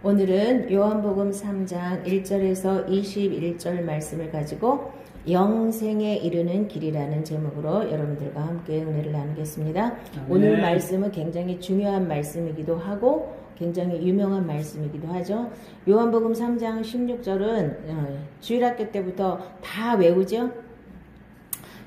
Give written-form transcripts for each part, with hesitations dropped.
오늘은 요한복음 3장 1절에서 21절 말씀을 가지고 영생에 이르는 길이라는 제목으로 여러분들과 함께 은혜를 나누겠습니다. 오늘 말씀은 굉장히 중요한 말씀이기도 하고 굉장히 유명한 말씀이기도 하죠. 요한복음 3장 16절은 주일학교 때부터 다 외우죠.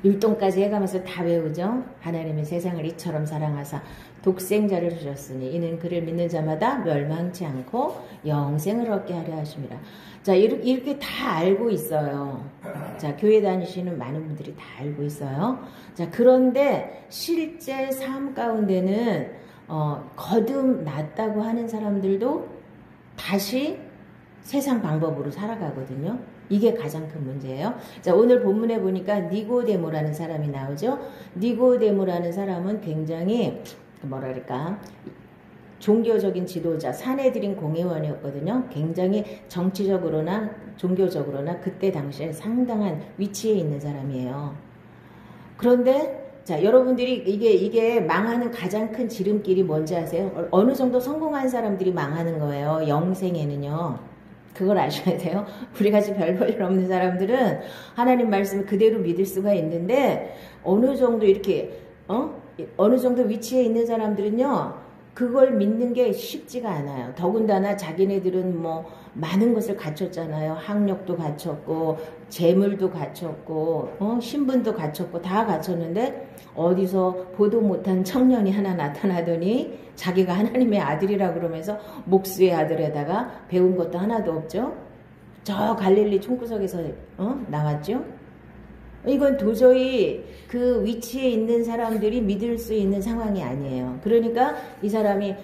율동까지 해가면서 다 외우죠. 하나님은 세상을 이처럼 사랑하사 독생자를 주셨으니 이는 그를 믿는 자마다 멸망치 않고 영생을 얻게 하려 하심이라. 자, 이렇게 다 알고 있어요. 자, 교회 다니시는 많은 분들이 다 알고 있어요. 자, 그런데 실제 삶 가운데는 거듭났다고 하는 사람들도 다시 세상 방법으로 살아가거든요. 이게 가장 큰 문제예요. 자, 오늘 본문에 보니까 니고데모라는 사람이 나오죠. 니고데모라는 사람은 굉장히 뭐랄까 종교적인 지도자, 사내들인 공회원이었거든요. 굉장히 정치적으로나 종교적으로나 그때 당시에 상당한 위치에 있는 사람이에요. 그런데 자, 여러분들이 이게 망하는 가장 큰 지름길이 뭔지 아세요? 어느 정도 성공한 사람들이 망하는 거예요. 영생에는요. 그걸 아셔야 돼요. 우리같이 별 볼 일 없는 사람들은 하나님 말씀을 그대로 믿을 수가 있는데 어느 정도 이렇게 어느 정도 위치에 있는 사람들은요, 그걸 믿는 게 쉽지가 않아요. 더군다나 자기네들은 뭐 많은 것을 갖췄잖아요. 학력도 갖췄고 재물도 갖췄고 신분도 갖췄고 다 갖췄는데 어디서 보도 못한 청년이 하나 나타나더니 자기가 하나님의 아들이라 그러면서 목수의 아들에다가 배운 것도 하나도 없죠. 저 갈릴리 총구석에서 나왔죠. 이건 도저히 그 위치에 있는 사람들이 믿을 수 있는 상황이 아니에요. 그러니까 이 사람이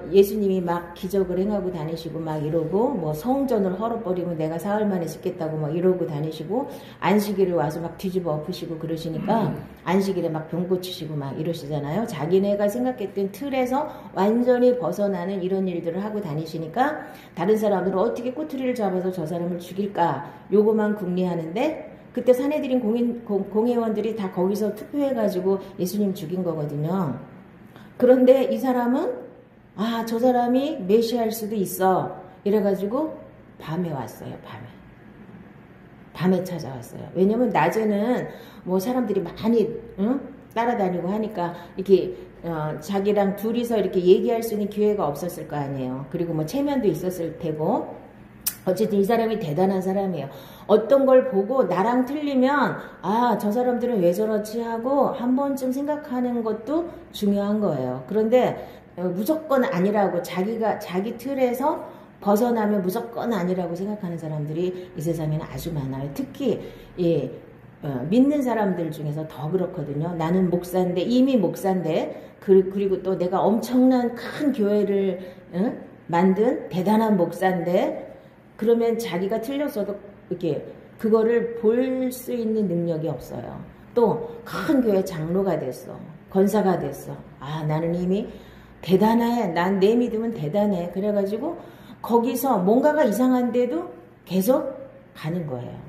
예수님이 막 기적을 행하고 다니시고 막 이러고 뭐 성전을 헐어버리고 내가 사흘 만에 짓겠다고 막 이러고 다니시고 안식일을 와서 막 뒤집어 엎으시고 그러시니까 안식일에 막 병 고치시고 막 이러시잖아요. 자기네가 생각했던 틀에서 완전히 벗어나는 이런 일들을 하고 다니시니까 다른 사람들은 어떻게 꼬투리를 잡아서 저 사람을 죽일까 요거만 궁리하는데 그때 사내들인 공회원들이 다 거기서 투표해가지고 예수님 죽인 거거든요. 그런데 이 사람은 저 사람이 메시아일 수도 있어 이래가지고 밤에 왔어요. 밤에 찾아왔어요. 왜냐면 낮에는 뭐 사람들이 많이 따라다니고 하니까 이렇게 자기랑 둘이서 이렇게 얘기할 수 있는 기회가 없었을 거 아니에요. 그리고 뭐 체면도 있었을 테고 어쨌든 이 사람이 대단한 사람이에요. 어떤 걸 보고 나랑 틀리면 저 사람들은 왜 저렇지 하고 한 번쯤 생각하는 것도 중요한 거예요. 그런데 무조건 아니라고 자기 틀에서 벗어나면 무조건 아니라고 생각하는 사람들이 이 세상에는 아주 많아요. 특히 믿는 사람들 중에서 더 그렇거든요. 나는 목사인데 이미 목사인데 그리고 또 내가 엄청난 큰 교회를 만든 대단한 목사인데 그러면 자기가 틀렸어도 이렇게 그거를 볼 수 있는 능력이 없어요. 또 큰 교회 장로가 됐어. 권사가 됐어. 나는 이미 대단해. 난 내 믿음은 대단해. 그래가지고 거기서 뭔가가 이상한데도 계속 가는 거예요.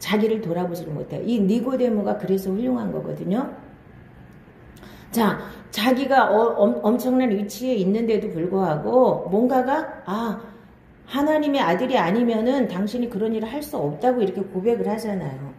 자기를 돌아보지를 못해요. 이 니고데모가 그래서 훌륭한 거거든요. 자, 자기가 엄청난 위치에 있는데도 불구하고 뭔가가 하나님의 아들이 아니면은 당신이 그런 일을 할 수 없다고 이렇게 고백을 하잖아요.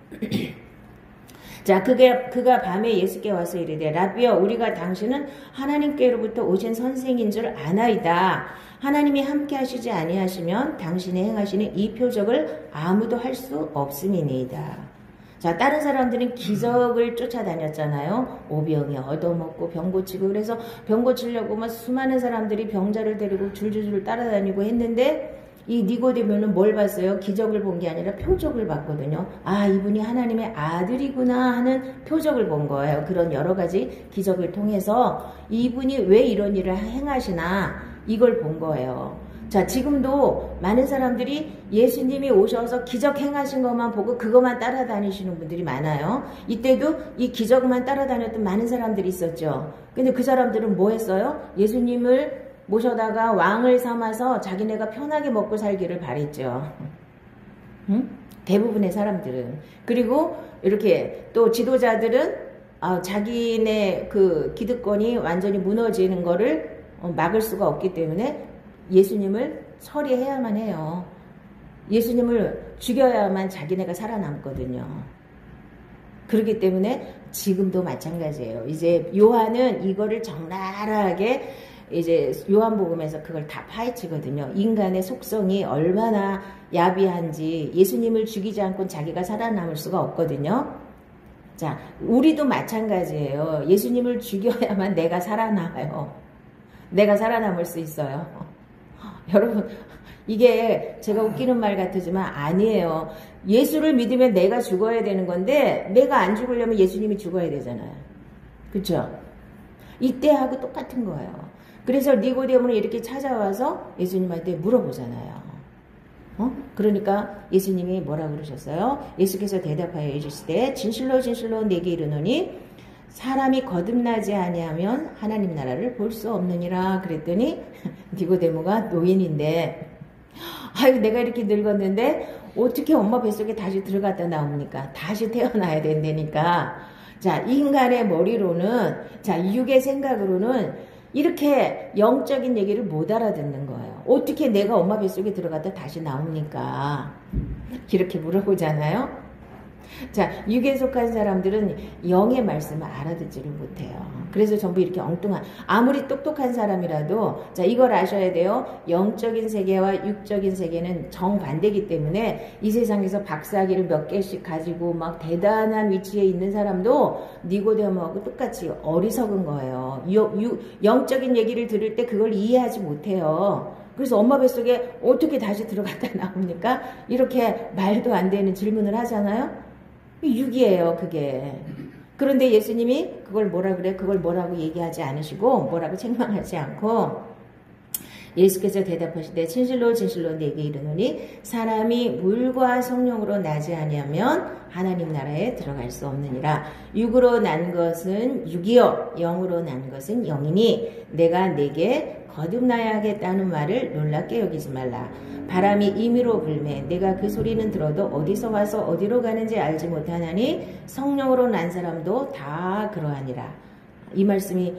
자, 그가 밤에 예수께 와서 이르되 라비여 우리가 당신은 하나님께로부터 오신 선생인 줄 아나이다. 하나님이 함께 하시지 아니하시면 당신이 행하시는 이 표적을 아무도 할 수 없음이니이다. 자, 다른 사람들은 기적을 쫓아다녔잖아요. 오병이 얻어먹고 병 고치고 그래서 병 고치려고 막 수많은 사람들이 병자를 데리고 줄줄줄 따라다니고 했는데 이 니고데모는 뭘 봤어요? 기적을 본 게 아니라 표적을 봤거든요. 이분이 하나님의 아들이구나 하는 표적을 본 거예요. 그런 여러 가지 기적을 통해서 이분이 왜 이런 일을 행하시나 이걸 본 거예요. 자, 지금도 많은 사람들이 예수님이 오셔서 기적 행하신 것만 보고 그것만 따라다니시는 분들이 많아요. 이때도 이 기적만 따라다녔던 많은 사람들이 있었죠. 근데 그 사람들은 뭐 했어요? 예수님을 모셔다가 왕을 삼아서 자기네가 편하게 먹고 살기를 바랬죠. 대부분의 사람들은. 그리고 이렇게 또 지도자들은 자기네 그 기득권이 완전히 무너지는 거를 막을 수가 없기 때문에 예수님을 처리해야만 해요. 예수님을 죽여야만 자기네가 살아남거든요. 그렇기 때문에 지금도 마찬가지예요. 이제 요한은 이거를 적나라하게 이제 요한복음에서 그걸 다 파헤치거든요. 인간의 속성이 얼마나 야비한지 예수님을 죽이지 않고는 자기가 살아남을 수가 없거든요. 자, 우리도 마찬가지예요. 예수님을 죽여야만 내가 살아남아요. 내가 살아남을 수 있어요. 여러분, 이게 제가 웃기는 말 같지만 아니에요. 예수를 믿으면 내가 죽어야 되는 건데 내가 안 죽으려면 예수님이 죽어야 되잖아요. 그렇죠? 이때하고 똑같은 거예요. 그래서 니고데모는 이렇게 찾아와서 예수님한테 물어보잖아요. 그러니까 예수님이 뭐라고 그러셨어요? 예수께서 대답하여 이르시되 진실로 진실로 내게 이르노니 사람이 거듭나지 아니하면 하나님 나라를 볼 수 없느니라. 그랬더니 니고데모가 노인인데 아유 내가 이렇게 늙었는데 어떻게 엄마 뱃속에 다시 들어갔다 나옵니까? 다시 태어나야 된다니까. 자, 인간의 머리로는, 자, 육의 생각으로는 이렇게 영적인 얘기를 못 알아듣는 거예요. 어떻게 내가 엄마 뱃속에 들어갔다 다시 나옵니까? 이렇게 물어보잖아요. 자, 육에 속한 사람들은 영의 말씀을 알아듣지를 못해요. 그래서 전부 이렇게 엉뚱한, 아무리 똑똑한 사람이라도, 자, 이걸 아셔야 돼요. 영적인 세계와 육적인 세계는 정반대이기 때문에 이 세상에서 박사학위를 몇 개씩 가지고 막 대단한 위치에 있는 사람도 니고데모하고 똑같이 어리석은 거예요. 영적인 얘기를 들을 때 그걸 이해하지 못해요. 그래서 엄마 뱃속에 어떻게 다시 들어갔다 나옵니까? 이렇게 말도 안 되는 질문을 하잖아요. 육이에요, 그게. 그런데 예수님이 그걸 뭐라 그래? 그걸 뭐라고 얘기하지 않으시고 뭐라고 책망하지 않고 예수께서 대답하시되 진실로 진실로 내게 이르노니 사람이 물과 성령으로 나지 아니하면 하나님 나라에 들어갈 수 없느니라. 육으로 난 것은 육이요 영으로 난 것은 영이니 내가 내게 거듭나야겠다는 말을 놀랍게 여기지 말라. 바람이 임의로 불매 내가 그 소리는 들어도 어디서 와서 어디로 가는지 알지 못하나니 성령으로 난 사람도 다 그러하니라. 이 말씀이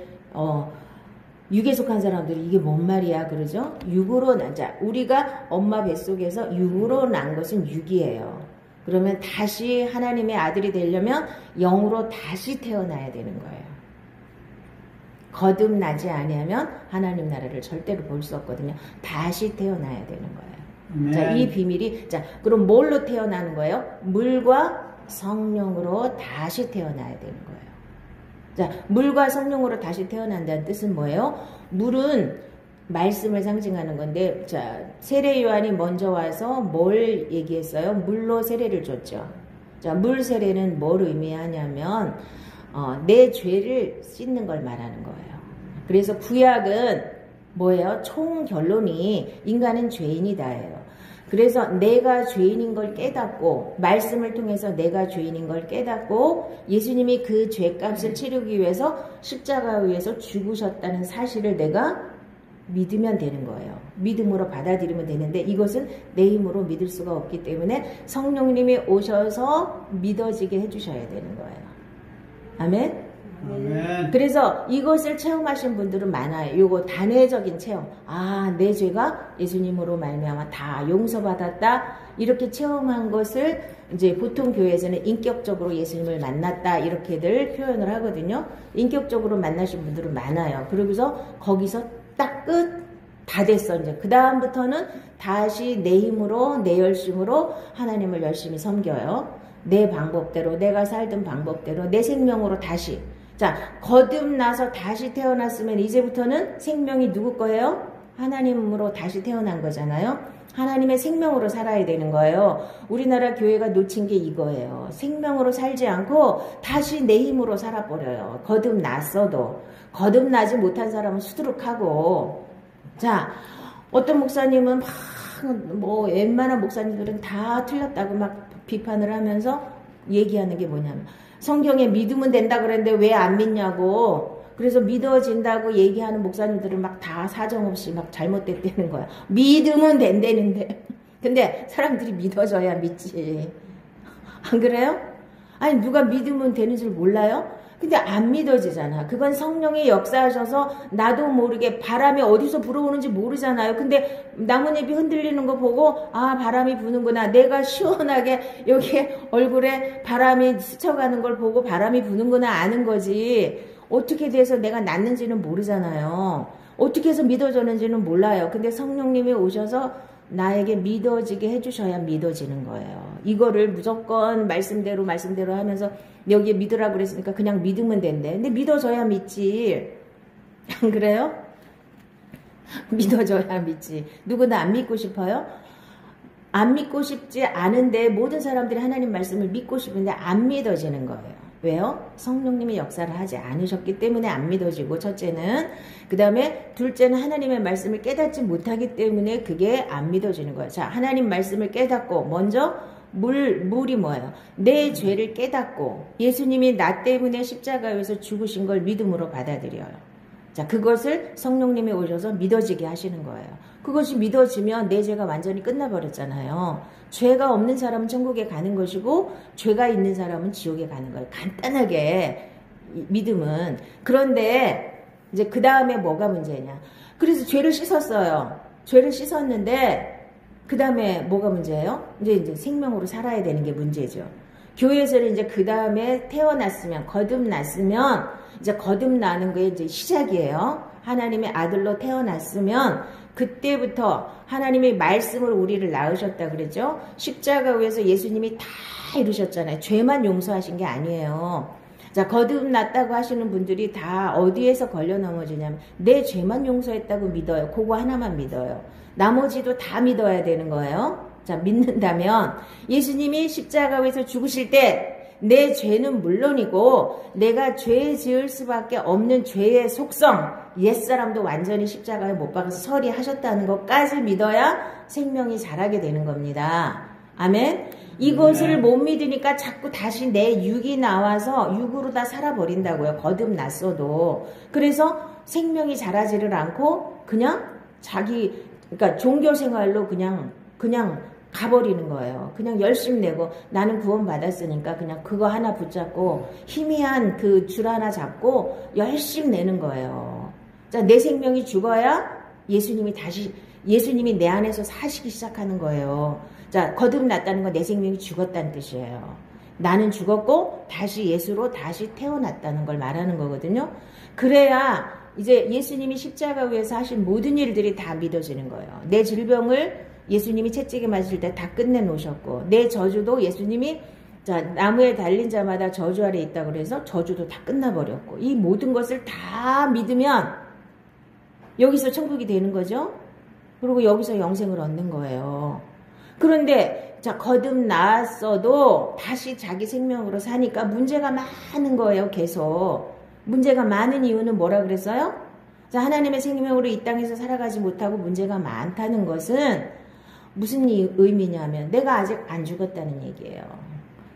육에 속한 사람들이 이게 뭔 말이야 그러죠? 육으로 난 자, 우리가 엄마 뱃속에서 육으로 난 것은 육이에요. 그러면 다시 하나님의 아들이 되려면 영으로 다시 태어나야 되는 거예요. 거듭나지 아니하면 하나님 나라를 절대로 볼 수 없거든요. 다시 태어나야 되는 거예요. 자, 이 비밀이, 자, 그럼 뭘로 태어나는 거예요? 물과 성령으로 다시 태어나야 되는 거예요. 자, 물과 성령으로 다시 태어난다는 뜻은 뭐예요? 물은 말씀을 상징하는 건데, 자, 세례 요한이 먼저 와서 뭘 얘기했어요? 물로 세례를 줬죠. 자, 물 세례는 뭘 의미하냐면, 내 죄를 씻는 걸 말하는 거예요. 그래서 구약은 뭐예요? 총 결론이 인간은 죄인이다예요. 그래서 내가 죄인인 걸 깨닫고 말씀을 통해서 내가 죄인인 걸 깨닫고 예수님이 그 죄값을 치르기 위해서 십자가 위에서 죽으셨다는 사실을 내가 믿으면 되는 거예요. 믿음으로 받아들이면 되는데 이것은 내 힘으로 믿을 수가 없기 때문에 성령님이 오셔서 믿어지게 해주셔야 되는 거예요. 아멘? 아멘. 그래서 이것을 체험하신 분들은 많아요. 요거 단회적인 체험. 아, 내 죄가 예수님으로 말미암아 다 용서받았다. 이렇게 체험한 것을 이제 보통 교회에서는 인격적으로 예수님을 만났다. 이렇게들 표현을 하거든요. 인격적으로 만나신 분들은 많아요. 그러고서 거기서 딱 끝. 다 됐어. 이제 그 다음부터는 다시 내 힘으로 내 열심으로 하나님을 열심히 섬겨요. 내 방법대로 내가 살던 방법대로 내 생명으로 다시. 자, 거듭나서 다시 태어났으면 이제부터는 생명이 누구 거예요? 하나님으로 다시 태어난 거잖아요. 하나님의 생명으로 살아야 되는 거예요. 우리나라 교회가 놓친 게 이거예요. 생명으로 살지 않고 다시 내 힘으로 살아버려요. 거듭났어도. 거듭나지 못한 사람은 수두룩하고. 자, 어떤 목사님은 뭐 웬만한 목사님들은 다 틀렸다고 막 비판을 하면서 얘기하는 게 뭐냐면 성경에 믿으면 된다 그랬는데 왜 안 믿냐고. 그래서 믿어진다고 얘기하는 목사님들은 막 다 사정없이 막 잘못됐다는 거야. 믿으면 된다는데. 근데 사람들이 믿어져야 믿지. 안 그래요? 아니 누가 믿으면 되는 줄 몰라요? 근데 안 믿어지잖아. 그건 성령이 역사하셔서 나도 모르게 바람이 어디서 불어오는지 모르잖아요. 근데 나뭇잎이 흔들리는 거 보고 아 바람이 부는구나. 내가 시원하게 여기에 얼굴에 바람이 스쳐가는 걸 보고 바람이 부는구나 아는 거지. 어떻게 돼서 내가 낫는지는 모르잖아요. 어떻게 해서 믿어졌는지는 몰라요. 근데 성령님이 오셔서 나에게 믿어지게 해주셔야 믿어지는 거예요. 이거를 무조건 말씀대로 하면서 여기에 믿으라고 그랬으니까 그냥 믿으면 된대. 근데 믿어져야 믿지. 안 그래요? 믿어져야 믿지. 누구나 안 믿고 싶어요? 안 믿고 싶지 않은데 모든 사람들이 하나님 말씀을 믿고 싶은데 안 믿어지는 거예요. 왜요? 성령님이 역사를 하지 않으셨기 때문에 안 믿어지고 첫째는 그 다음에 둘째는 하나님의 말씀을 깨닫지 못하기 때문에 그게 안 믿어지는 거예요. 자, 하나님 말씀을 깨닫고 먼저 물이 뭐예요? 내 죄를 깨닫고 예수님이 나 때문에 십자가에서 죽으신 걸 믿음으로 받아들여요. 자, 그것을 성령님이 오셔서 믿어지게 하시는 거예요. 그것이 믿어지면 내 죄가 완전히 끝나버렸잖아요. 죄가 없는 사람은 천국에 가는 것이고 죄가 있는 사람은 지옥에 가는 거예요. 간단하게 믿음은. 그런데 이제 그 다음에 뭐가 문제냐. 그래서 죄를 씻었어요. 죄를 씻었는데 그 다음에 뭐가 문제예요? 이제 생명으로 살아야 되는 게 문제죠. 교회에서는 이제 그 다음에 태어났으면, 거듭났으면, 이제 거듭나는 게 이제 시작이에요. 하나님의 아들로 태어났으면, 그때부터 하나님의 말씀으로 우리를 낳으셨다 그랬죠? 십자가 위에서 예수님이 다 이루셨잖아요. 죄만 용서하신 게 아니에요. 자, 거듭났다고 하시는 분들이 다 어디에서 걸려 넘어지냐면, 내 죄만 용서했다고 믿어요. 그거 하나만 믿어요. 나머지도 다 믿어야 되는 거예요. 자, 믿는다면 예수님이 십자가에서 죽으실 때 내 죄는 물론이고 내가 죄 지을 수밖에 없는 죄의 속성, 옛사람도 완전히 십자가에 못 박아서 서리하셨다는 것까지 믿어야 생명이 자라게 되는 겁니다. 아멘. 이것을 못 믿으니까 자꾸 다시 내 육이 나와서 육으로 다 살아버린다고요. 거듭났어도. 그래서 생명이 자라지를 않고 그냥 그러니까 종교생활로 그냥 가버리는 거예요. 그냥 열심 내고 나는 구원받았으니까 그냥 그거 하나 붙잡고 희미한 그 줄 하나 잡고 열심 내는 거예요. 자, 내 생명이 죽어야 예수님이 내 안에서 사시기 시작하는 거예요. 자, 거듭났다는 건 내 생명이 죽었다는 뜻이에요. 나는 죽었고 다시 예수로 다시 태어났다는 걸 말하는 거거든요. 그래야 이제 예수님이 십자가 위에서 하신 모든 일들이 다 믿어지는 거예요. 내 질병을 예수님이 채찍에 맞을 때 다 끝내놓으셨고 내 저주도 예수님이 자 나무에 달린 자마다 저주 아래 있다고 그래서 저주도 다 끝나버렸고 이 모든 것을 다 믿으면 여기서 천국이 되는 거죠. 그리고 여기서 영생을 얻는 거예요. 그런데 자 거듭났어도 다시 자기 생명으로 사니까 문제가 많은 거예요. 계속. 문제가 많은 이유는 뭐라 그랬어요? 자, 하나님의 생명으로 이 땅에서 살아가지 못하고 문제가 많다는 것은 무슨 의미냐면 내가 아직 안 죽었다는 얘기예요.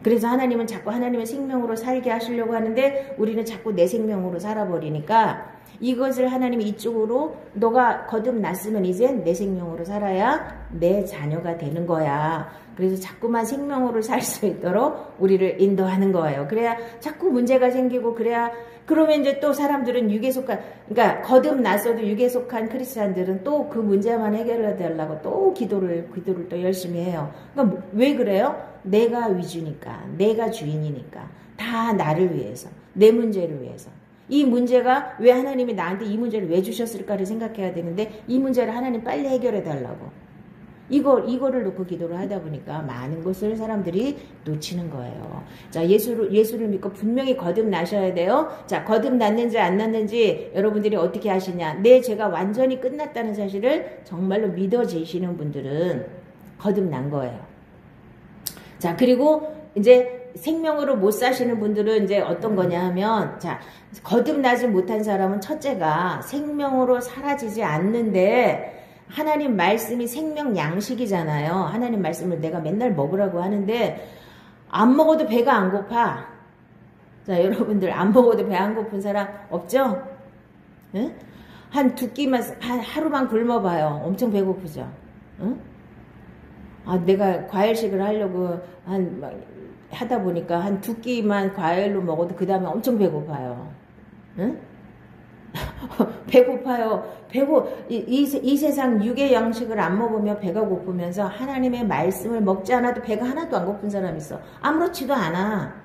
그래서 하나님은 자꾸 하나님의 생명으로 살게 하시려고 하는데 우리는 자꾸 내 생명으로 살아버리니까 이것을 하나님이 이쪽으로 너가 거듭났으면 이젠 내 생명으로 살아야 내 자녀가 되는 거야. 그래서 자꾸만 생명으로 살 수 있도록 우리를 인도하는 거예요. 그래야 자꾸 문제가 생기고 그러면 이제 또 사람들은 육에 속한 그러니까 거듭났어도 육에 속한 크리스찬들은 또 그 문제만 해결해 달라고 또 기도를 또 열심히 해요. 그러니까 왜 그래요? 내가 위주니까, 내가 주인이니까 다 나를 위해서, 내 문제를 위해서. 이 문제가 왜 하나님이 나한테 이 문제를 왜 주셨을까를 생각해야 되는데 이 문제를 하나님 빨리 해결해 달라고. 이거를 놓고 기도를 하다 보니까 많은 것을 사람들이 놓치는 거예요. 자, 예수를 믿고 분명히 거듭나셔야 돼요. 자, 거듭났는지 안 났는지 여러분들이 어떻게 아시냐. 내 죄가 완전히 끝났다는 사실을 정말로 믿어지시는 분들은 거듭난 거예요. 자, 그리고 이제 생명으로 못 사시는 분들은 이제 어떤 거냐 하면, 자, 거듭나지 못한 사람은 첫째가 생명으로 사라지지 않는데, 하나님 말씀이 생명 양식이잖아요. 하나님 말씀을 내가 맨날 먹으라고 하는데, 안 먹어도 배가 안 고파. 자, 여러분들 안 먹어도 배 안 고픈 사람 없죠? 응? 한 두 끼만, 하루만 굶어봐요. 엄청 배고프죠? 응? 아, 내가 과일식을 하려고 하다 보니까 한 2끼만 과일로 먹어도 그 다음에 엄청 배고파요. 응? 배고파요. 이 세상 육의 양식을 안 먹으며 배가 고프면서 하나님의 말씀을 먹지 않아도 배가 하나도 안 고픈 사람 있어. 아무렇지도 않아.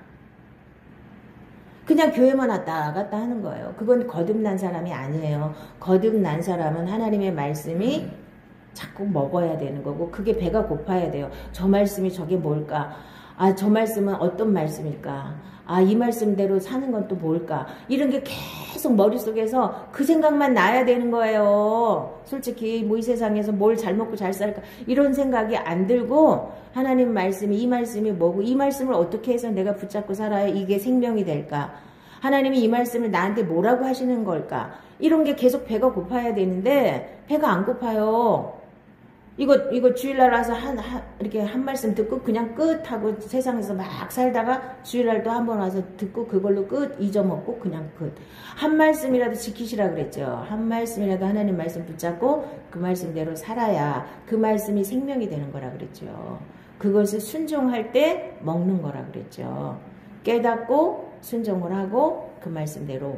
그냥 교회만 왔다 갔다 하는 거예요. 그건 거듭난 사람이 아니에요. 거듭난 사람은 하나님의 말씀이 자꾸 먹어야 되는 거고 그게 배가 고파야 돼요. 저 말씀이 저게 뭘까? 아, 저 말씀은 어떤 말씀일까? 아, 이 말씀대로 사는 건 또 뭘까? 이런 게 계속 머릿속에서 그 생각만 나야 되는 거예요. 솔직히 뭐 이 세상에서 뭘 잘 먹고 잘 살까? 이런 생각이 안 들고 하나님 말씀이 이 말씀이 뭐고 이 말씀을 어떻게 해서 내가 붙잡고 살아야 이게 생명이 될까? 하나님이 이 말씀을 나한테 뭐라고 하시는 걸까? 이런 게 계속 배가 고파야 되는데 배가 안 고파요. 이거 주일날 와서 이렇게 한 말씀 듣고 그냥 끝 하고 세상에서 막 살다가 주일날 또 한 번 와서 듣고 그걸로 끝 잊어먹고 그냥 끝. 한 말씀이라도 지키시라 그랬죠. 한 말씀이라도 하나님 말씀 붙잡고 그 말씀대로 살아야 그 말씀이 생명이 되는 거라 그랬죠. 그것을 순종할 때 먹는 거라 그랬죠. 깨닫고 순종을 하고 그 말씀대로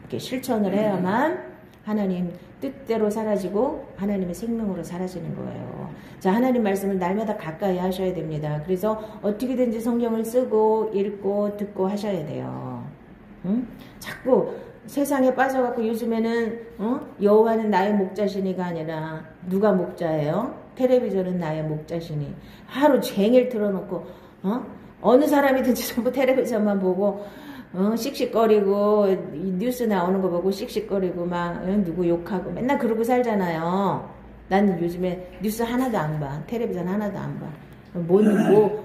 이렇게 실천을 해야만 하나님 뜻대로 사라지고 하나님의 생명으로 사라지는 거예요. 자, 하나님 말씀을 날마다 가까이 하셔야 됩니다. 그래서 어떻게든지 성경을 쓰고 읽고 듣고 하셔야 돼요. 응? 자꾸 세상에 빠져갖고 요즘에는 여호와는 나의 목자시니가 아니라 누가 목자예요? 텔레비전은 나의 목자시니. 하루 종일 틀어놓고 어느 사람이든지 전부 텔레비전만 보고 씩씩거리고 뉴스 나오는 거 보고 씩씩거리고 막 누구 욕하고 맨날 그러고 살잖아요. 나는 요즘에 뉴스 하나도 안 봐. 텔레비전 하나도 안 봐.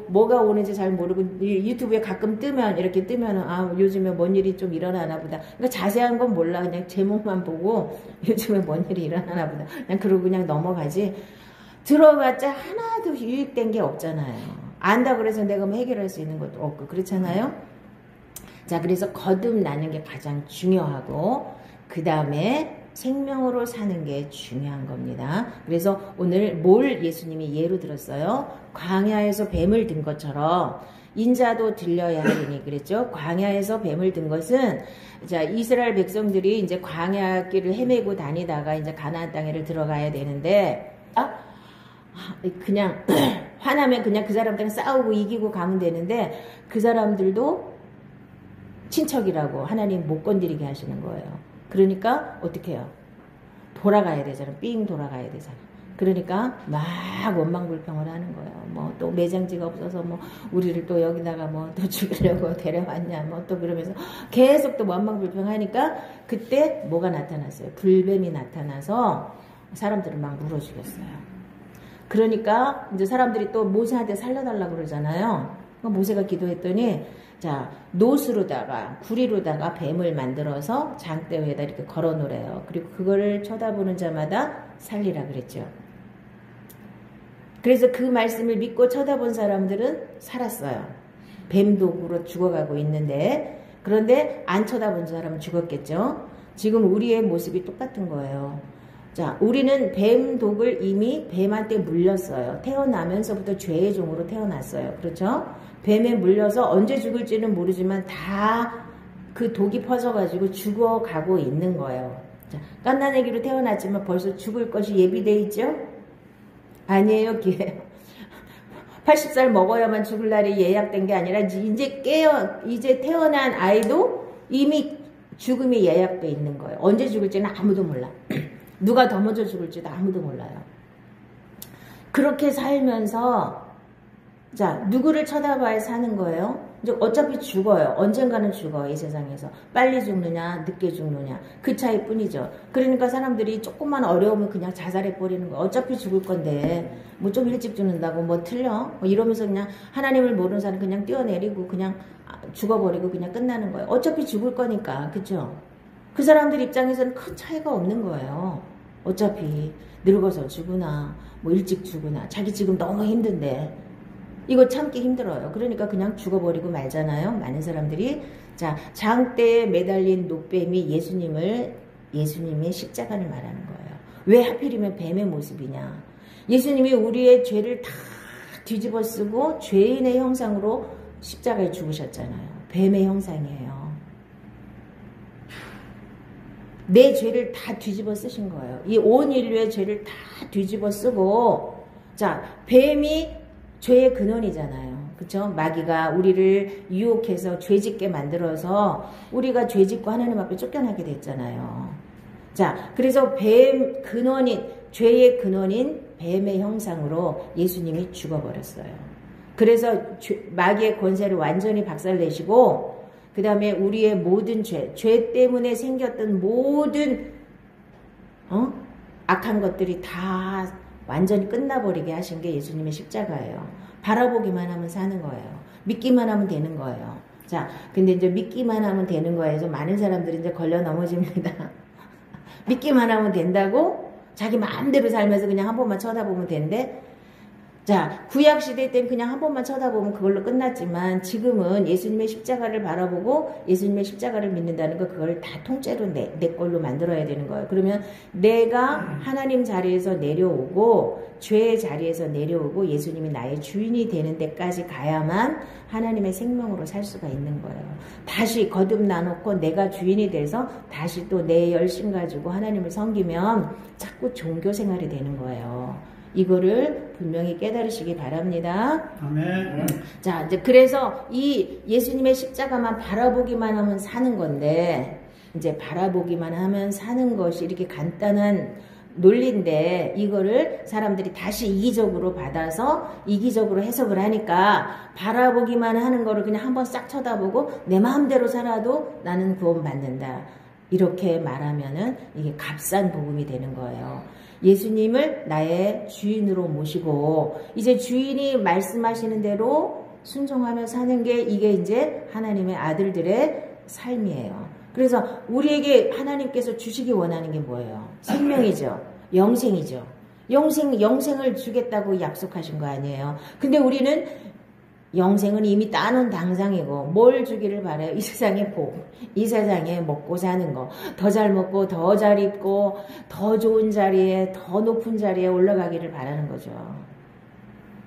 뭐가 오는지 잘 모르고 유튜브에 가끔 뜨면 이렇게 뜨면 아 요즘에 뭔 일이 좀 일어나나 보다. 그러니까 자세한 건 몰라. 그냥 제목만 보고 요즘에 뭔 일이 일어나나 보다. 그냥 그러고 그냥 넘어가지. 들어봤자 하나도 유익된 게 없잖아요. 안다 그래서 내가 뭐 해결할 수 있는 것도 없고 그렇잖아요. 자, 그래서 거듭나는 게 가장 중요하고 그 다음에 생명으로 사는 게 중요한 겁니다. 그래서 오늘 뭘 예수님이 예로 들었어요? 광야에서 뱀을 든 것처럼 인자도 들려야 하리니 그랬죠. 광야에서 뱀을 든 것은 자 이스라엘 백성들이 이제 광야 길을 헤매고 다니다가 이제 가나안 땅에를 들어가야 되는데 그냥 화나면 그냥 그 사람들랑 싸우고 이기고 가면 되는데 그 사람들도 친척이라고 하나님 못 건드리게 하시는 거예요. 그러니까 어떻게 해요? 돌아가야 되잖아. 삥 돌아가야 되잖아. 그러니까 막 원망불평을 하는 거예요. 뭐 또 매장지가 없어서 뭐 우리를 또 여기다가 뭐 또 죽이려고 데려왔냐 뭐 또 그러면서 계속 또 원망불평하니까 그때 뭐가 나타났어요? 불뱀이 나타나서 사람들을 막 물어 죽였어요. 그러니까 이제 사람들이 또 모세한테 살려달라고 그러잖아요. 모세가 기도했더니 자 노스로다가 구리로다가 뱀을 만들어서 장대 위에다 이렇게 걸어 놓으래요. 그리고 그거를 쳐다보는 자마다 살리라 그랬죠. 그래서 그 말씀을 믿고 쳐다본 사람들은 살았어요. 뱀 독으로 죽어가고 있는데 그런데 안 쳐다본 사람은 죽었겠죠. 지금 우리의 모습이 똑같은 거예요. 자, 우리는 뱀 독을 이미 뱀한테 물렸어요. 태어나면서부터 죄의 종으로 태어났어요. 그렇죠? 뱀에 물려서 언제 죽을지는 모르지만 다 그 독이 퍼져가지고 죽어가고 있는 거예요. 자, 갓난아기로 태어났지만 벌써 죽을 것이 예비되어 있죠? 아니에요, 기회요. 80살 먹어야만 죽을 날이 예약된 게 아니라 이제 태어난 아이도 이미 죽음이 예약돼 있는 거예요. 언제 죽을지는 아무도 몰라. 누가 더 먼저 죽을지도 아무도 몰라요. 그렇게 살면서 자 누구를 쳐다봐야 사는 거예요? 이제 어차피 죽어요. 언젠가는 죽어요. 이 세상에서. 빨리 죽느냐 늦게 죽느냐 그 차이뿐이죠. 그러니까 사람들이 조금만 어려우면 그냥 자살해버리는 거예요. 어차피 죽을 건데 뭐 좀 일찍 죽는다고 뭐 틀려? 뭐 이러면서 그냥 하나님을 모르는 사람 그냥 뛰어내리고 그냥 죽어버리고 그냥 끝나는 거예요. 어차피 죽을 거니까. 그쵸? 그 사람들 입장에서는 큰 차이가 없는 거예요. 어차피 늙어서 죽으나 뭐 일찍 죽으나 자기 지금 너무 힘든데 이거 참기 힘들어요. 그러니까 그냥 죽어버리고 말잖아요. 많은 사람들이. 자, 장대에 매달린 노뱀이 예수님의 십자가를 말하는 거예요. 왜 하필이면 뱀의 모습이냐. 예수님이 우리의 죄를 다 뒤집어 쓰고 죄인의 형상으로 십자가에 죽으셨잖아요. 뱀의 형상이에요. 내 죄를 다 뒤집어 쓰신 거예요. 이 온 인류의 죄를 다 뒤집어 쓰고, 자, 뱀이 죄의 근원이잖아요. 그쵸? 마귀가 우리를 유혹해서 죄짓게 만들어서 우리가 죄짓고 하나님 앞에 쫓겨나게 됐잖아요. 자, 그래서 죄의 근원인 뱀의 형상으로 예수님이 죽어버렸어요. 그래서 마귀의 권세를 완전히 박살내시고, 그 다음에 우리의 모든 죄 때문에 생겼던 모든 악한 것들이 다 완전히 끝나버리게 하신 게 예수님의 십자가예요. 바라보기만 하면 사는 거예요. 믿기만 하면 되는 거예요. 자, 근데 이제 믿기만 하면 되는 거에서 많은 사람들이 이제 걸려 넘어집니다. 믿기만 하면 된다고 자기 마음대로 살면서 그냥 한 번만 쳐다보면 된대. 자, 구약시대 때는 그냥 한 번만 쳐다보면 그걸로 끝났지만 지금은 예수님의 십자가를 바라보고 예수님의 십자가를 믿는다는 거, 그걸 다 통째로 내 걸로 만들어야 되는 거예요. 그러면 내가 하나님 자리에서 내려오고 죄의 자리에서 내려오고 예수님이 나의 주인이 되는 데까지 가야만 하나님의 생명으로 살 수가 있는 거예요. 다시 거듭나놓고 내가 주인이 돼서 다시 또 내 열심 가지고 하나님을 섬기면 자꾸 종교 생활이 되는 거예요. 이거를 분명히 깨달으시기 바랍니다. 아멘. 자, 이제 그래서 이 예수님의 십자가만 바라보기만 하면 사는 건데, 이제 바라보기만 하면 사는 것이 이렇게 간단한 논리인데, 이거를 사람들이 다시 이기적으로 받아서 이기적으로 해석을 하니까 바라보기만 하는 거를 그냥 한번 싹 쳐다보고 내 마음대로 살아도 나는 구원받는다, 이렇게 말하면은 이게 값싼 복음이 되는 거예요. 예수님을 나의 주인으로 모시고 이제 주인이 말씀하시는 대로 순종하며 사는 게 이게 이제 하나님의 아들들의 삶이에요. 그래서 우리에게 하나님께서 주시기 원하는 게 뭐예요? 생명이죠. 영생이죠. 영생을 주겠다고 약속하신 거 아니에요. 근데 우리는 영생은 이미 따놓은 당상이고 뭘 주기를 바라요? 이 세상의 복, 이 세상에 먹고 사는 거, 더 잘 먹고 더 잘 입고 더 좋은 자리에, 더 높은 자리에 올라가기를 바라는 거죠.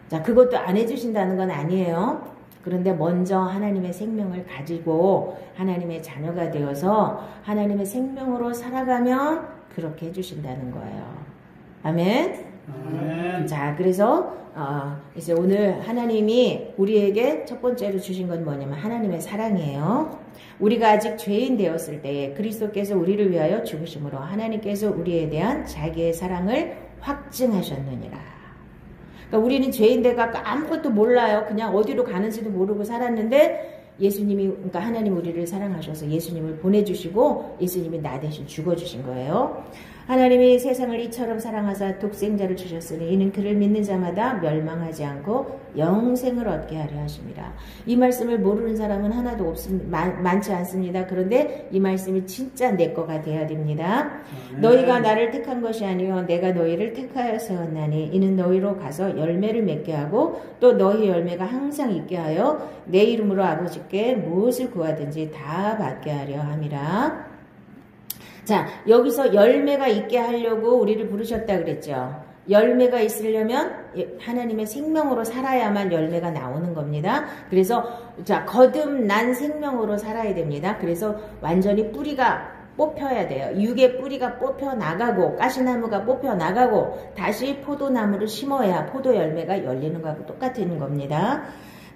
자, 그것도 안 해주신다는 건 아니에요. 그런데 먼저 하나님의 생명을 가지고 하나님의 자녀가 되어서 하나님의 생명으로 살아가면 그렇게 해주신다는 거예요. 아멘. 아멘. 자, 그래서 이제 오늘 하나님이 우리에게 첫 번째로 주신 건 뭐냐면 하나님의 사랑이에요. 우리가 아직 죄인 되었을 때 그리스도께서 우리를 위하여 죽으심으로 하나님께서 우리에 대한 자기의 사랑을 확증하셨느니라. 그러니까 우리는 죄인 돼갖고 아무것도 몰라요. 그냥 어디로 가는지도 모르고 살았는데 예수님이, 그러니까 하나님 우리를 사랑하셔서 예수님을 보내주시고 예수님이 나 대신 죽어주신 거예요. 하나님이 세상을 이처럼 사랑하사 독생자를 주셨으니 이는 그를 믿는 자마다 멸망하지 않고 영생을 얻게 하려 하십니다. 이 말씀을 모르는 사람은 하나도 많지 않습니다. 그런데 이 말씀이 진짜 내 거가 돼야 됩니다. 너희가 나를 택한 것이 아니요 내가 너희를 택하여 세웠나니 이는 너희로 가서 열매를 맺게 하고 또 너희 열매가 항상 있게 하여 내 이름으로 아버지께 무엇을 구하든지 다 받게 하려 함이라. 자, 여기서 열매가 있게 하려고 우리를 부르셨다 그랬죠. 열매가 있으려면 하나님의 생명으로 살아야만 열매가 나오는 겁니다. 그래서 자, 거듭난 생명으로 살아야 됩니다. 그래서 완전히 뿌리가 뽑혀야 돼요. 육의 뿌리가 뽑혀 나가고 가시나무가 뽑혀 나가고 다시 포도나무를 심어야 포도 열매가 열리는 거하고 똑같은 겁니다.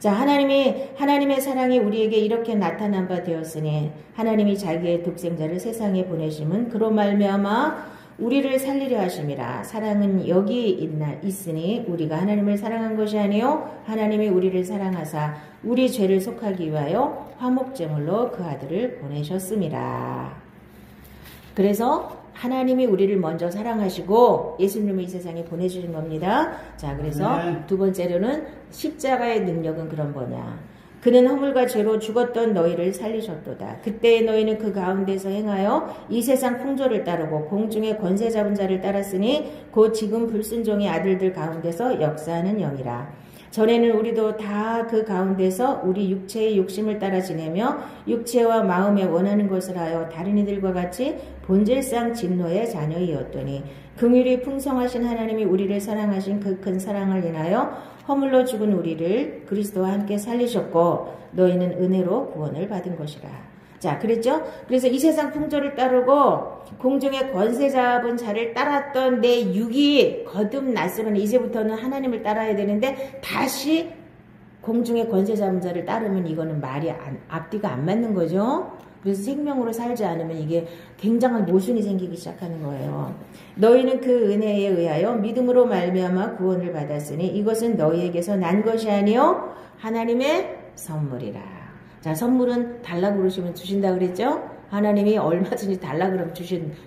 자, 하나님의 사랑이 우리에게 이렇게 나타난 바 되었으니 하나님이 자기의 독생자를 세상에 보내심은 그로 말미암아 우리를 살리려 하심이라. 사랑은 여기 있으니 우리가 하나님을 사랑한 것이 아니요 하나님이 우리를 사랑하사 우리 죄를 속하기 위하여 화목제물로 그 아들을 보내셨음이라. 그래서 하나님이 우리를 먼저 사랑하시고 예수님을 이 세상에 보내주신 겁니다. 자, 그래서 두 번째로는 십자가의 능력은 그런 거냐. 그는 허물과 죄로 죽었던 너희를 살리셨도다. 그때의 너희는 그 가운데서 행하여 이 세상 풍조를 따르고 공중의 권세 잡은 자를 따랐으니 곧 지금 불순종의 아들들 가운데서 역사하는 영이라. 전에는 우리도 다 그 가운데서 우리 육체의 욕심을 따라 지내며 육체와 마음에 원하는 것을 하여 다른 이들과 같이 본질상 진노의 자녀이었더니 긍휼이 풍성하신 하나님이 우리를 사랑하신 그 큰 사랑을 인하여 허물로 죽은 우리를 그리스도와 함께 살리셨고 너희는 은혜로 구원을 받은 것이라. 자, 그랬죠? 그래서 이 세상 풍조를 따르고 공중의 권세 잡은 자를 따랐던 내 육이 거듭났으면 이제부터는 하나님을 따라야 되는데 다시 공중의 권세 잡은 자를 따르면 이거는 말이 앞뒤가 안 맞는 거죠. 그래서 생명으로 살지 않으면 이게 굉장한 모순이 생기기 시작하는 거예요. 너희는 그 은혜에 의하여 믿음으로 말미암아 구원을 받았으니 이것은 너희에게서 난 것이 아니요 하나님의 선물이라. 자, 선물은 달라고 그러시면 주신다 그랬죠? 하나님이 얼마든지 달라고 그러면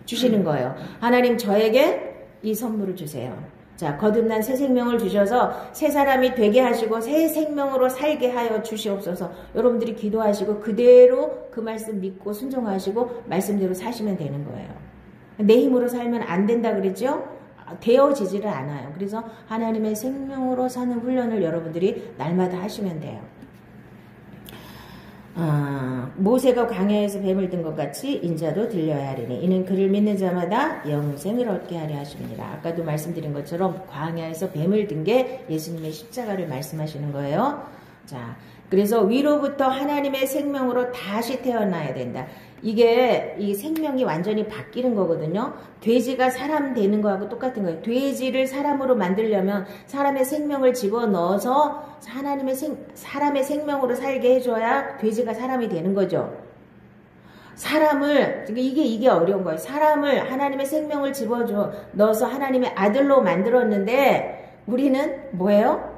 주시는 거예요. 하나님 저에게 이 선물을 주세요. 자, 거듭난 새 생명을 주셔서 새 사람이 되게 하시고 새 생명으로 살게 하여 주시옵소서. 여러분들이 기도하시고 그대로 그 말씀 믿고 순종하시고 말씀대로 사시면 되는 거예요. 내 힘으로 살면 안 된다 그랬죠? 되어지지를 않아요. 그래서 하나님의 생명으로 사는 훈련을 여러분들이 날마다 하시면 돼요. 모세가 광야에서 뱀을 든 것 같이 인자도 들려야 하리니 이는 그를 믿는 자마다 영생을 얻게 하려 하심이니라. 아까도 말씀드린 것처럼 광야에서 뱀을 든 게 예수님의 십자가를 말씀하시는 거예요. 자, 그래서 위로부터 하나님의 생명으로 다시 태어나야 된다. 이게 이 생명이 완전히 바뀌는 거거든요. 돼지가 사람 되는 거하고 똑같은 거예요. 돼지를 사람으로 만들려면 사람의 생명을 집어넣어서 사람의 생명으로 살게 해줘야 돼지가 사람이 되는 거죠. 사람을 이게 어려운 거예요. 사람을 하나님의 생명을 집어넣어서 하나님의 아들로 만들었는데 우리는 뭐예요?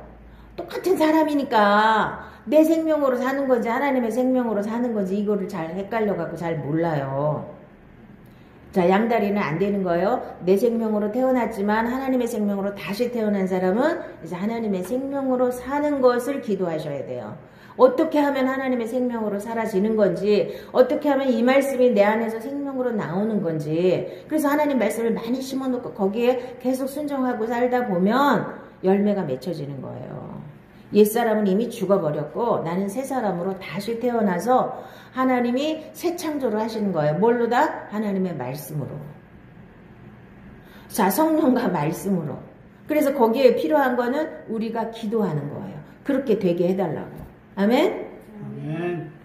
똑같은 사람이니까 내 생명으로 사는 건지 하나님의 생명으로 사는 건지 이거를 잘 헷갈려갖고 잘 몰라요. 자, 양다리는 안 되는 거예요. 내 생명으로 태어났지만 하나님의 생명으로 다시 태어난 사람은 이제 하나님의 생명으로 사는 것을 기도하셔야 돼요. 어떻게 하면 하나님의 생명으로 사라지는 건지, 어떻게 하면 이 말씀이 내 안에서 생명으로 나오는 건지. 그래서 하나님 말씀을 많이 심어놓고 거기에 계속 순종하고 살다 보면 열매가 맺혀지는 거예요. 옛사람은 이미 죽어버렸고 나는 새 사람으로 다시 태어나서 하나님이 새 창조를 하시는 거예요. 뭘로다? 하나님의 말씀으로. 자, 성령과 말씀으로. 그래서 거기에 필요한 거는 우리가 기도하는 거예요. 그렇게 되게 해달라고. 아멘? 아멘.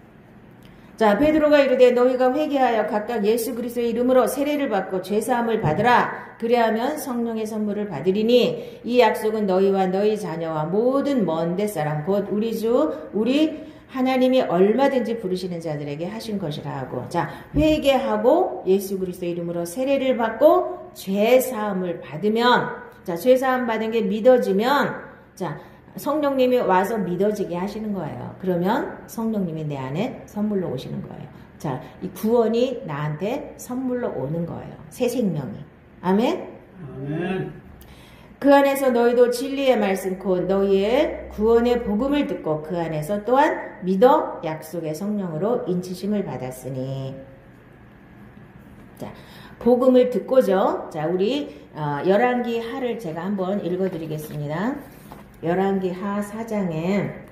자, 베드로가 이르되 너희가 회개하여 각각 예수 그리스도의 이름으로 세례를 받고 죄사함을 받으라. 그래야면 성령의 선물을 받으리니 이 약속은 너희와 너희 자녀와 모든 먼 데 사람 곧 우리 주 우리 하나님이 얼마든지 부르시는 자들에게 하신 것이라 하고. 자, 회개하고 예수 그리스도의 이름으로 세례를 받고 죄사함을 받으면, 자, 죄사함 받은 게 믿어지면, 자, 성령님이 와서 믿어지게 하시는 거예요. 그러면 성령님이 내 안에 선물로 오시는 거예요. 자, 이 구원이 나한테 선물로 오는 거예요. 새 생명이. 아멘? 아멘. 그 안에서 너희도 진리의 말씀 곧 너희의 구원의 복음을 듣고 그 안에서 또한 믿어 약속의 성령으로 인치심을 받았으니. 자, 복음을 듣고죠. 자, 우리 열왕기 하를 제가 한번 읽어드리겠습니다. 열왕기 하 4장에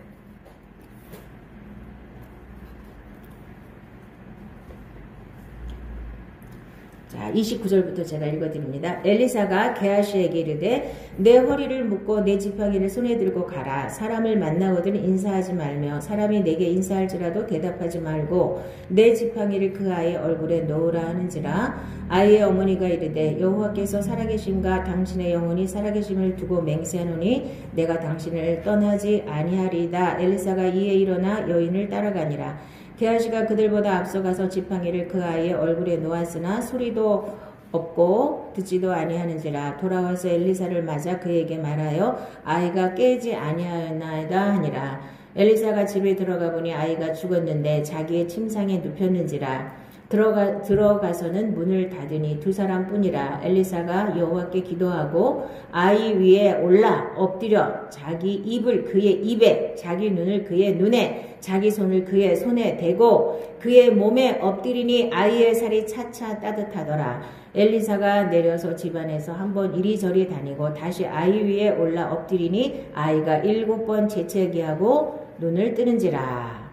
자, 29절부터 제가 읽어드립니다. 엘리사가 게하시에게 이르되 내 허리를 묶고 내 지팡이를 손에 들고 가라. 사람을 만나거든 인사하지 말며 사람이 내게 인사할지라도 대답하지 말고 내 지팡이를 그 아이의 얼굴에 넣으라 하는지라. 아이의 어머니가 이르되 여호와께서 살아계심과 당신의 영혼이 살아계심을 두고 맹세하노니 내가 당신을 떠나지 아니하리이다. 엘리사가 이에 일어나 여인을 따라가니라. 게하시가 그들보다 앞서가서 지팡이를 그 아이의 얼굴에 놓았으나 소리도 없고 듣지도 아니하는지라. 돌아와서 엘리사를 맞아 그에게 말하여 아이가 깨지 아니하였나이다 하니라. 엘리사가 집에 들어가 보니 아이가 죽었는데 자기의 침상에 눕혔는지라. 들어가서는 문을 닫으니 두 사람뿐이라. 엘리사가 여호와께 기도하고 아이 위에 올라 엎드려 자기 입을 그의 입에 자기 눈을 그의 눈에 자기 손을 그의 손에 대고 그의 몸에 엎드리니 아이의 살이 차차 따뜻하더라. 엘리사가 내려서 집안에서 한번 이리저리 다니고 다시 아이 위에 올라 엎드리니 아이가 7번 재채기하고 눈을 뜨는지라.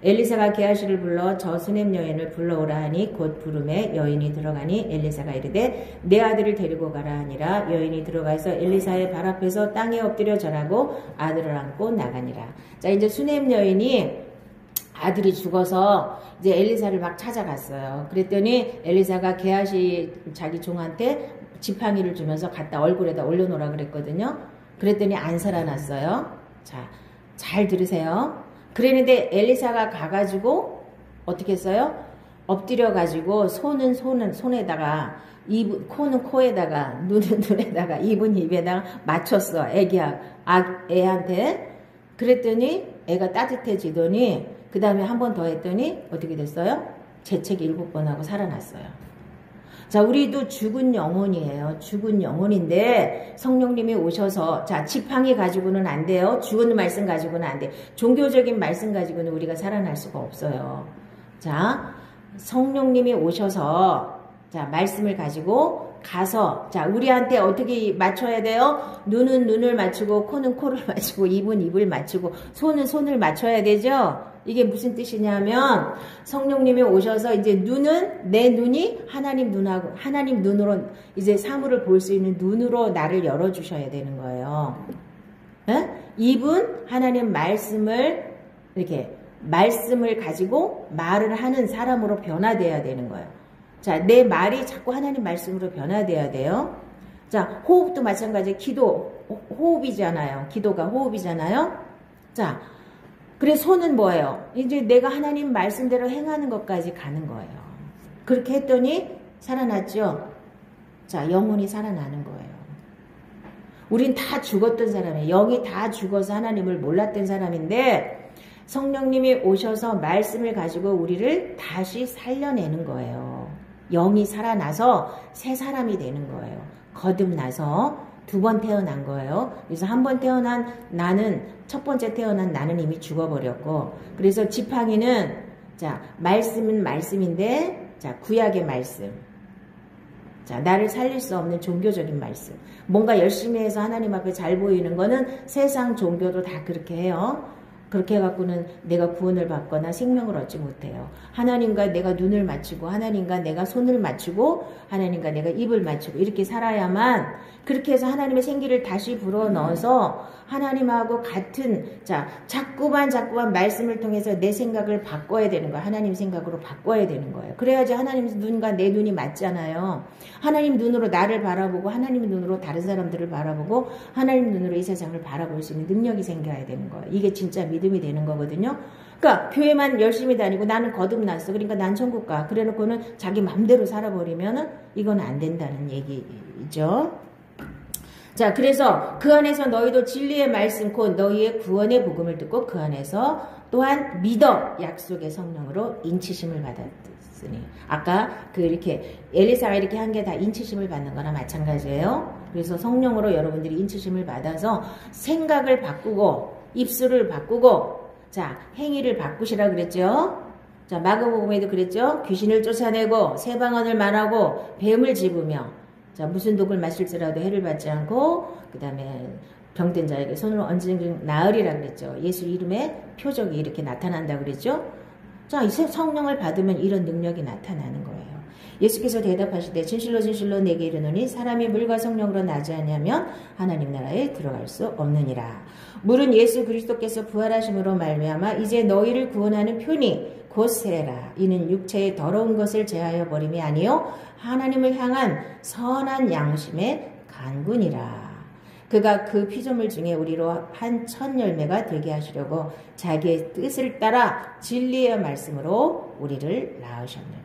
엘리사가 게하시를 불러 저 수넴 여인을 불러오라 하니 곧 부름에 여인이 들어가니 엘리사가 이르되 내 아들을 데리고 가라 하니라. 여인이 들어가서 엘리사의 발 앞에서 땅에 엎드려 절하고 아들을 안고 나가니라. 자, 이제 수넴 여인이 아들이 죽어서 이제 엘리사를 막 찾아갔어요. 그랬더니 엘리사가 게하시 자기 종한테 지팡이를 주면서 갖다 얼굴에다 올려놓으라 그랬거든요. 그랬더니 안 살아났어요. 자, 잘 들으세요. 그랬는데 엘리사가 가가지고 어떻게 했어요? 엎드려가지고 손에다가 코는 코에다가 눈은 눈에다가 입은 입에다가 맞췄어. 애한테. 그랬더니 애가 따뜻해지더니 그 다음에 한 번 더 했더니 어떻게 됐어요? 재채기 7번 하고 살아났어요. 자, 우리도 죽은 영혼이에요. 죽은 영혼인데 성령님이 오셔서 자, 지팡이 가지고는 안 돼요. 죽은 말씀 가지고는 안 돼. 종교적인 말씀 가지고는 우리가 살아날 수가 없어요. 자, 성령님이 오셔서 자, 말씀을 가지고 가서 자, 우리한테 어떻게 맞춰야 돼요? 눈은 눈을 맞추고 코는 코를 맞추고 입은 입을 맞추고 손은 손을 맞춰야 되죠? 이게 무슨 뜻이냐면 성령님이 오셔서 이제 눈은 내 눈이 하나님 눈하고 하나님 눈으로 이제 사물을 볼 수 있는 눈으로 나를 열어주셔야 되는 거예요. 에? 입은 하나님 말씀을 이렇게 말씀을 가지고 말을 하는 사람으로 변화돼야 되는 거예요. 자, 내 말이 자꾸 하나님 말씀으로 변화돼야 돼요. 자, 호흡도 마찬가지. 기도 호흡이잖아요. 기도가 호흡이잖아요. 자, 그래 손은 뭐예요? 이제 내가 하나님 말씀대로 행하는 것까지 가는 거예요. 그렇게 했더니 살아났죠. 자, 영혼이 살아나는 거예요. 우린 다 죽었던 사람이에요. 영이 다 죽어서 하나님을 몰랐던 사람인데 성령님이 오셔서 말씀을 가지고 우리를 다시 살려내는 거예요. 영이 살아나서 새 사람이 되는 거예요. 거듭나서 2번 태어난 거예요. 그래서 한 번 태어난 나는 첫 번째 태어난 나는 이미 죽어버렸고 그래서 지팡이는 자 말씀은 말씀인데 자 구약의 말씀 자 나를 살릴 수 없는 종교적인 말씀 뭔가 열심히 해서 하나님 앞에 잘 보이는 거는 세상 종교도 다 그렇게 해요. 그렇게 해갖고는 내가 구원을 받거나 생명을 얻지 못해요. 하나님과 내가 눈을 맞추고 하나님과 내가 손을 맞추고 하나님과 내가 입을 맞추고 이렇게 살아야만 그렇게 해서 하나님의 생기를 다시 불어넣어서 하나님하고 같은 자 자꾸만 말씀을 통해서 내 생각을 바꿔야 되는 거예요. 하나님 생각으로 바꿔야 되는 거예요. 그래야지 하나님 눈과 내 눈이 맞잖아요. 하나님 눈으로 나를 바라보고 하나님 눈으로 다른 사람들을 바라보고 하나님 눈으로 이 세상을 바라볼 수 있는 능력이 생겨야 되는 거예요. 이게 진짜 믿음이 되는 거거든요. 그러니까 교회만 열심히 다니고 나는 거듭났어. 그러니까 난 천국 가. 그래놓고는 자기 맘대로 살아버리면은 이건 안 된다는 얘기죠. 자, 그래서 그 안에서 너희도 진리의 말씀 곧 너희의 구원의 복음을 듣고 그 안에서 또한 믿어 약속의 성령으로 인치심을 받았으니 아까 그 이렇게 엘리사가 이렇게 한 게 다 인치심을 받는 거나 마찬가지예요. 그래서 성령으로 여러분들이 인치심을 받아서 생각을 바꾸고 입술을 바꾸고 자 행위를 바꾸시라 그랬죠. 자 마가복음에도 그랬죠. 귀신을 쫓아내고 새방언을 말하고 뱀을 집으며 자 무슨 독을 마실지라도 해를 받지 않고 그 다음에 병든 자에게 손을 얹은 나으리라 그랬죠. 예수 이름의 표적이 이렇게 나타난다 그랬죠. 자 성령을 받으면 이런 능력이 나타나는 거예요. 예수께서 대답하시되 진실로 진실로 내게 이르노니 사람이 물과 성령으로 나지 아니하면 하나님 나라에 들어갈 수 없느니라. 물은 예수 그리스도께서 부활하심으로 말미암아 이제 너희를 구원하는 표니 곧 세례라. 이는 육체의 더러운 것을 제하여 버림이 아니요 하나님을 향한 선한 양심의 간군이라. 그가 그 피조물 중에 우리로 한 첫 열매가 되게 하시려고 자기의 뜻을 따라 진리의 말씀으로 우리를 낳으셨느니라.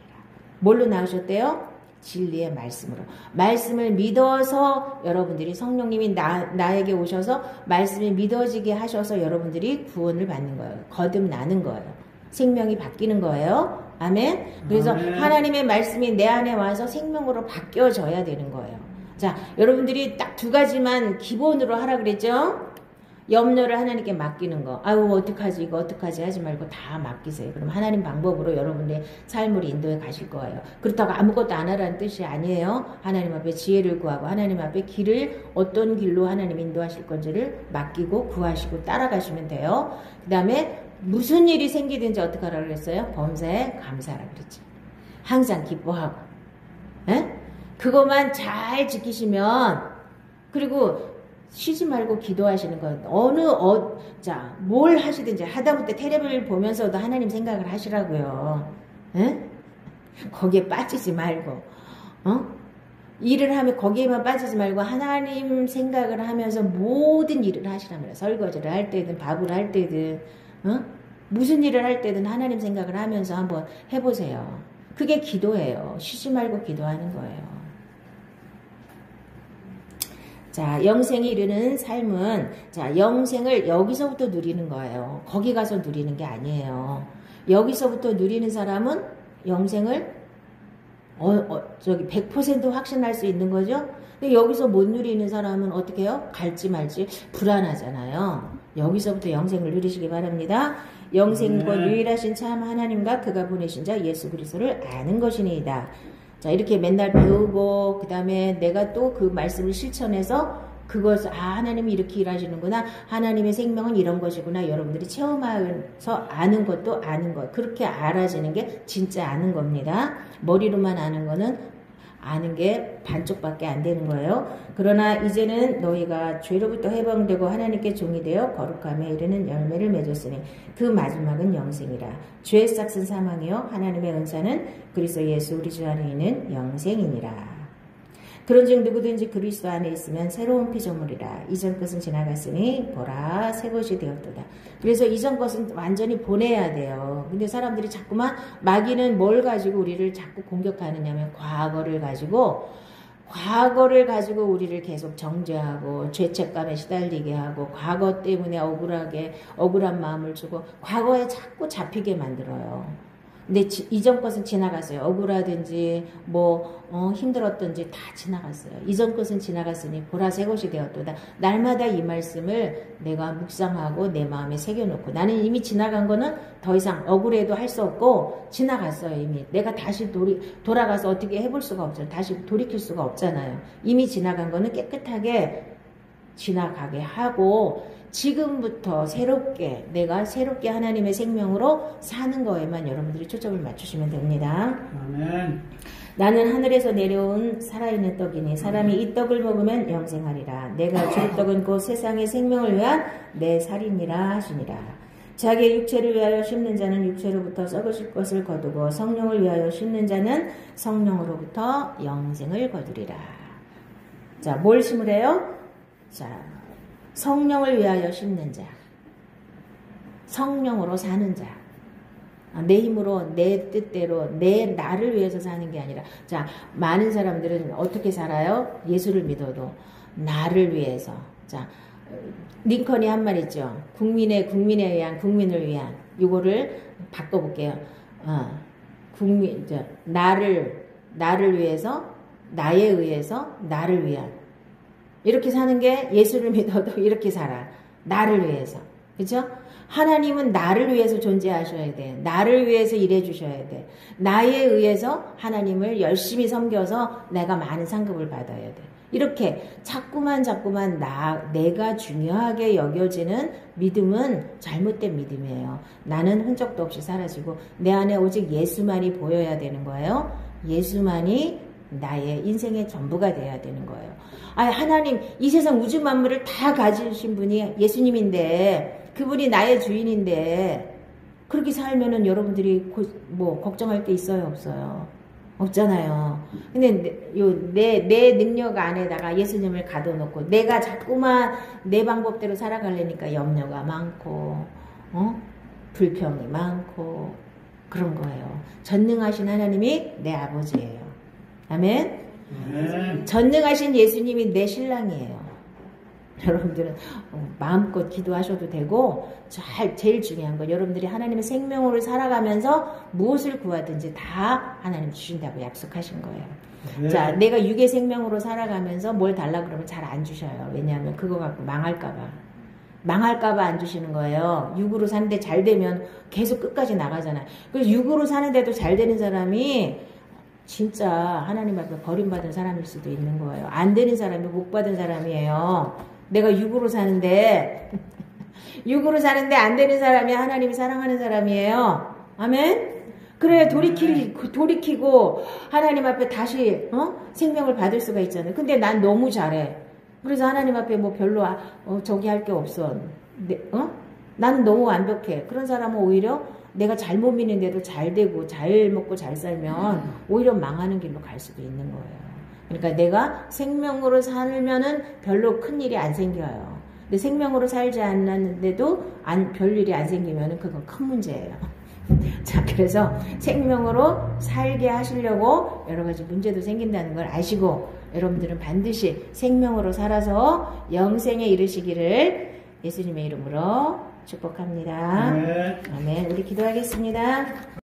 뭘로 낳으셨대요? 진리의 말씀으로. 말씀을 믿어서 여러분들이 성령님이 나에게 오셔서 말씀이 믿어지게 하셔서 여러분들이 구원을 받는 거예요. 거듭나는 거예요. 생명이 바뀌는 거예요. 아멘. 그래서 하나님의 말씀이 내 안에 와서 생명으로 바뀌어져야 되는 거예요. 자, 여러분들이 딱 2가지만 기본으로 하라 그랬죠? 염려를 하나님께 맡기는 거. 아유 어떡하지 이거 어떡하지 하지 말고 다 맡기세요. 그럼 하나님 방법으로 여러분의 삶을 인도해 가실 거예요. 그렇다고 아무것도 안 하라는 뜻이 아니에요. 하나님 앞에 지혜를 구하고 하나님 앞에 길을 어떤 길로 하나님 인도하실 건지를 맡기고 구하시고 따라가시면 돼요. 그 다음에 무슨 일이 생기든지 어떻게 하라고 그랬어요? 범사에 감사하라 그랬죠. 항상 기뻐하고 에? 그것만 잘 지키시면 그리고 쉬지 말고 기도하시는 건 자, 뭘 하시든지 하다못해 텔레비를 보면서도 하나님 생각을 하시라고요. 에? 거기에 빠지지 말고 일을 하면 거기에만 빠지지 말고 하나님 생각을 하면서 모든 일을 하시라면 설거지를 할 때든 밥을 할 때든 무슨 일을 할 때든 하나님 생각을 하면서 한번 해보세요. 그게 기도예요. 쉬지 말고 기도하는 거예요. 자, 영생이 이르는 삶은 자, 영생을 여기서부터 누리는 거예요. 거기 가서 누리는 게 아니에요. 여기서부터 누리는 사람은 영생을 저기 100% 확신할 수 있는 거죠. 근데 여기서 못 누리는 사람은 어떻게 해요? 갈지 말지 불안하잖아요. 여기서부터 영생을 누리시기 바랍니다. 영생과 유일하신 참 하나님과 그가 보내신 자 예수 그리스도를 아는 것이니이다. 자, 이렇게 맨날 배우고, 그 다음에 내가 또 그 말씀을 실천해서 그것을, 하나님이 이렇게 일하시는구나. 하나님의 생명은 이런 것이구나. 여러분들이 체험하면서 아는 것도 아는 것. 그렇게 알아지는 게 진짜 아는 겁니다. 머리로만 아는 거는 아는 게 반쪽밖에 안 되는 거예요. 그러나 이제는 너희가 죄로부터 해방되고 하나님께 종이 되어 거룩함에 이르는 열매를 맺었으니 그 마지막은 영생이라. 죄의 싹은 사망이요 하나님의 은사는 그리스도 예수 우리 주 안에 있는 영생이니라. 그런즉 누구든지 그리스도 안에 있으면 새로운 피조물이라. 이전 것은 지나갔으니 보라 새 것이 되었도다. 그래서 이전 것은 완전히 보내야 돼요. 근데 사람들이 자꾸만 마귀는 뭘 가지고 우리를 자꾸 공격하느냐면 과거를 가지고 우리를 계속 정죄하고 죄책감에 시달리게 하고 과거 때문에 억울한 마음을 주고 과거에 자꾸 잡히게 만들어요. 근데 이전 것은 지나갔어요. 억울하든지 힘들었든지 다 지나갔어요. 이전 것은 지나갔으니 보라 새 것이 되었도다. 날마다 이 말씀을 내가 묵상하고 내 마음에 새겨놓고 나는 이미 지나간 거는 더 이상 억울해도 할 수 없고 지나갔어요. 이미 내가 다시 돌아가서 어떻게 해볼 수가 없잖아요. 다시 돌이킬 수가 없잖아요. 이미 지나간 거는 깨끗하게 지나가게 하고 지금부터 내가 새롭게 하나님의 생명으로 사는 거에만 여러분들이 초점을 맞추시면 됩니다. 아멘. 나는 하늘에서 내려온 살아있는 떡이니 사람이 이 떡을 먹으면 영생하리라. 내가 줄 떡은 곧 세상의 생명을 위한 내 살이니라 하시니라. 자기의 육체를 위하여 심는 자는 육체로부터 썩으실 것을 거두고 성령을 위하여 심는 자는 성령으로부터 영생을 거두리라. 자, 뭘 심으래요? 자, 성령을 위하여 심는 자, 성령으로 사는 자, 내 힘으로 내 뜻대로 나를 위해서 사는 게 아니라 자, 많은 사람들은 어떻게 살아요? 예수를 믿어도 나를 위해서. 자, 링컨이 한 말 있죠. 국민을 위한 이거를 바꿔볼게요. 나를 위해서 나에 의해서 나를 위한 이렇게 사는 게 예수를 믿어도 이렇게 살아. 나를 위해서. 그죠? 하나님은 나를 위해서 존재하셔야 돼. 나를 위해서 일해 주셔야 돼. 나에 의해서 하나님을 열심히 섬겨서 내가 많은 상급을 받아야 돼. 이렇게 자꾸만 내가 중요하게 여겨지는 믿음은 잘못된 믿음이에요. 나는 흔적도 없이 사라지고 내 안에 오직 예수만이 보여야 되는 거예요. 예수만이 나의 인생의 전부가 돼야 되는 거예요. 하나님 이 세상 우주 만물을 다 가지신 분이 예수님인데 그분이 나의 주인인데 그렇게 살면은 여러분들이 걱정할 게 있어요 없어요? 없잖아요. 근데 내 능력 안에다가 예수님을 가둬놓고 내가 자꾸만 내 방법대로 살아가려니까 염려가 많고 불평이 많고 그런 거예요. 전능하신 하나님이 내 아버지예요. 아멘. 전능하신 예수님이 내 신랑이에요. 여러분들은 마음껏 기도하셔도 되고 제일 중요한 건 여러분들이 하나님의 생명으로 살아가면서 무엇을 구하든지 다 하나님 주신다고 약속하신 거예요. 자, 내가 육의 생명으로 살아가면서 뭘 달라 그러면 잘 안 주셔요. 왜냐하면 그거 갖고 망할까 봐. 망할까봐 안 주시는 거예요. 육으로 사는데 잘 되면 계속 끝까지 나가잖아요. 그래서 육으로 사는데도 잘 되는 사람이 진짜 하나님 앞에 버림받은 사람일 수도 있는 거예요. 안 되는 사람이 복 받은 사람이에요. 내가 육으로 사는데 육으로 사는데 안 되는 사람이 하나님이 사랑하는 사람이에요. 아멘? 그래 돌이키고 하나님 앞에 다시 생명을 받을 수가 있잖아요. 근데 난 너무 잘해. 그래서 하나님 앞에 뭐 별로 저기 할 게 없어. 나는 너무 완벽해. 그런 사람은 오히려 내가 잘못 믿는데도 잘 되고 잘 먹고 잘 살면 오히려 망하는 길로 갈 수도 있는 거예요. 그러니까 내가 생명으로 살면은 별로 큰 일이 안 생겨요. 근데 생명으로 살지 않았는데도 별일이 안 생기면은 그건 큰 문제예요. 자, 그래서 생명으로 살게 하시려고 여러 가지 문제도 생긴다는 걸 아시고 여러분들은 반드시 생명으로 살아서 영생에 이르시기를 예수님의 이름으로 축복합니다. 아멘. 아멘. 우리 기도하겠습니다.